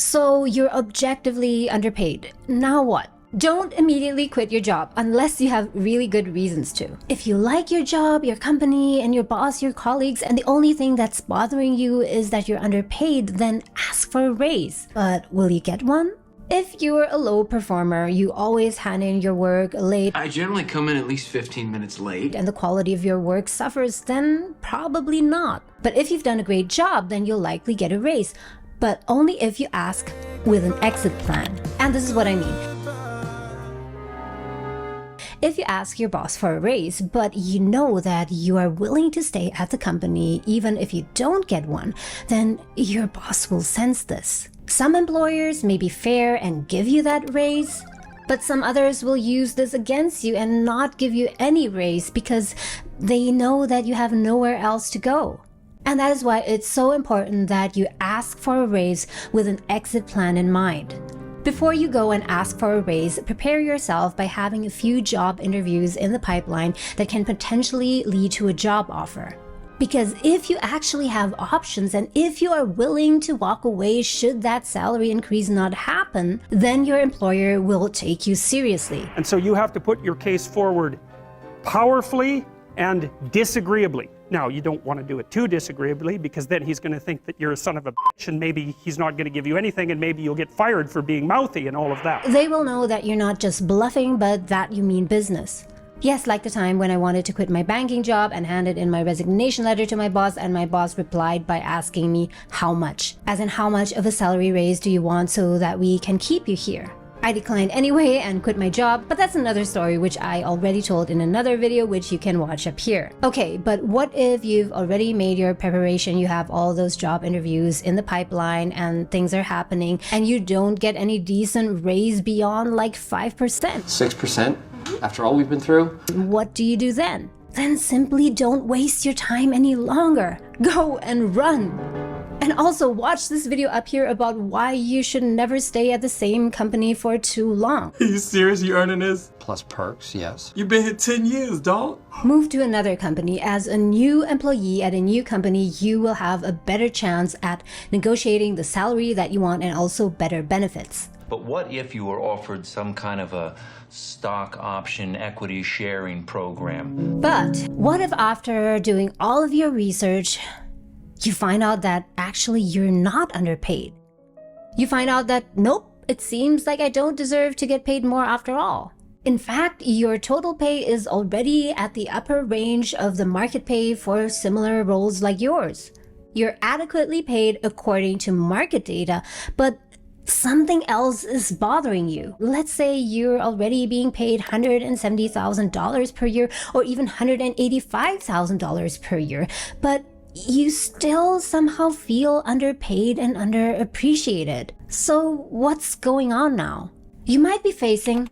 So you're objectively underpaid. Now what? Don't immediately quit your job unless you have really good reasons to. If you like your job, your company, and your boss, your colleagues, and the only thing that's bothering you is that you're underpaid, then ask for a raise. But will you get one? If you're a low performer, you always hand in your work late, I generally come in at least 15 minutes late, and the quality of your work suffers, then probably not. But if you've done a great job, then you'll likely get a raise. But only if you ask with an exit plan. And this is what I mean. If you ask your boss for a raise, but you know that you are willing to stay at the company even if you don't get one, then your boss will sense this. Some employers may be fair and give you that raise, but some others will use this against you and not give you any raise because they know that you have nowhere else to go. And that is why it's so important that you ask for a raise with an exit plan in mind. Before you go and ask for a raise, prepare yourself by having a few job interviews in the pipeline that can potentially lead to a job offer. Because if you actually have options and if you are willing to walk away should that salary increase not happen, then your employer will take you seriously. And so you have to put your case forward powerfully and disagreeably. Now, you don't want to do it too disagreeably because then he's going to think that you're a son of a bitch and maybe he's not going to give you anything and maybe you'll get fired for being mouthy and all of that. They will know that you're not just bluffing, but that you mean business. Yes, like the time when I wanted to quit my banking job and handed in my resignation letter to my boss, and my boss replied by asking me how much. As in, how much of a salary raise do you want so that we can keep you here? I declined anyway and quit my job, but that's another story which I already told in another video which you can watch up here. Okay, but what if you've already made your preparation, you have all those job interviews in the pipeline and things are happening and you don't get any decent raise beyond like 5%? 6% after all we've been through? What do you do then? Then simply don't waste your time any longer. Go and run. And also watch this video up here about why you should never stay at the same company for too long. Are you serious? You earning this? Plus perks, yes. You've been here 10 years, dog. Move to another company. As a new employee at a new company, you will have a better chance at negotiating the salary that you want and also better benefits. But what if you were offered some kind of a stock option equity sharing program? But what if after doing all of your research, you find out that actually you're not underpaid? You find out that, nope, it seems like I don't deserve to get paid more after all. In fact, your total pay is already at the upper range of the market pay for similar roles like yours. You're adequately paid according to market data, but something else is bothering you. Let's say you're already being paid $170,000 per year or even $185,000 per year, but you still somehow feel underpaid and underappreciated. So what's going on now? You might be facing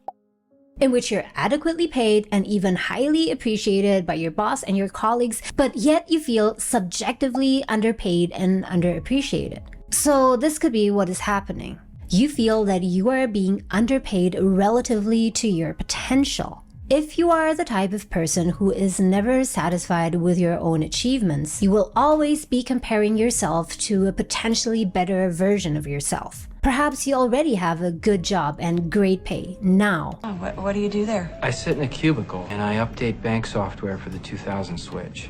in which you're adequately paid and even highly appreciated by your boss and your colleagues, but yet you feel subjectively underpaid and underappreciated. So this could be what is happening. You feel that you are being underpaid relatively to your potential. If you are the type of person who is never satisfied with your own achievements, you will always be comparing yourself to a potentially better version of yourself. Perhaps you already have a good job and great pay now. Oh, what do you do there? I sit in a cubicle and I update bank software for the 2000 switch.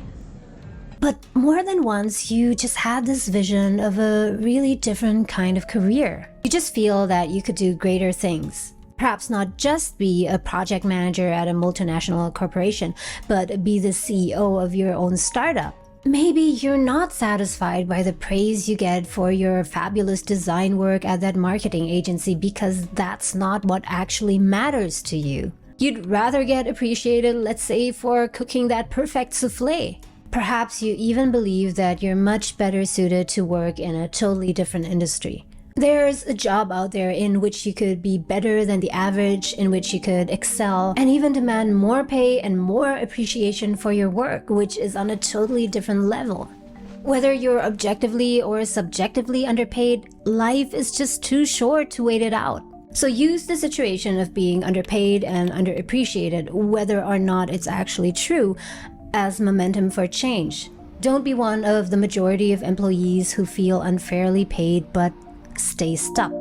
But more than once, you just had this vision of a really different kind of career. You just feel that you could do greater things. Perhaps not just be a project manager at a multinational corporation, but be the CEO of your own startup. Maybe you're not satisfied by the praise you get for your fabulous design work at that marketing agency because that's not what actually matters to you. You'd rather get appreciated, let's say, for cooking that perfect souffle. Perhaps you even believe that you're much better suited to work in a totally different industry. There's a job out there in which you could be better than the average, in which you could excel, and even demand more pay and more appreciation for your work, which is on a totally different level. Whether you're objectively or subjectively underpaid, life is just too short to wait it out. So use the situation of being underpaid and underappreciated, whether or not it's actually true, as momentum for change. Don't be one of the majority of employees who feel unfairly paid but stay stuck.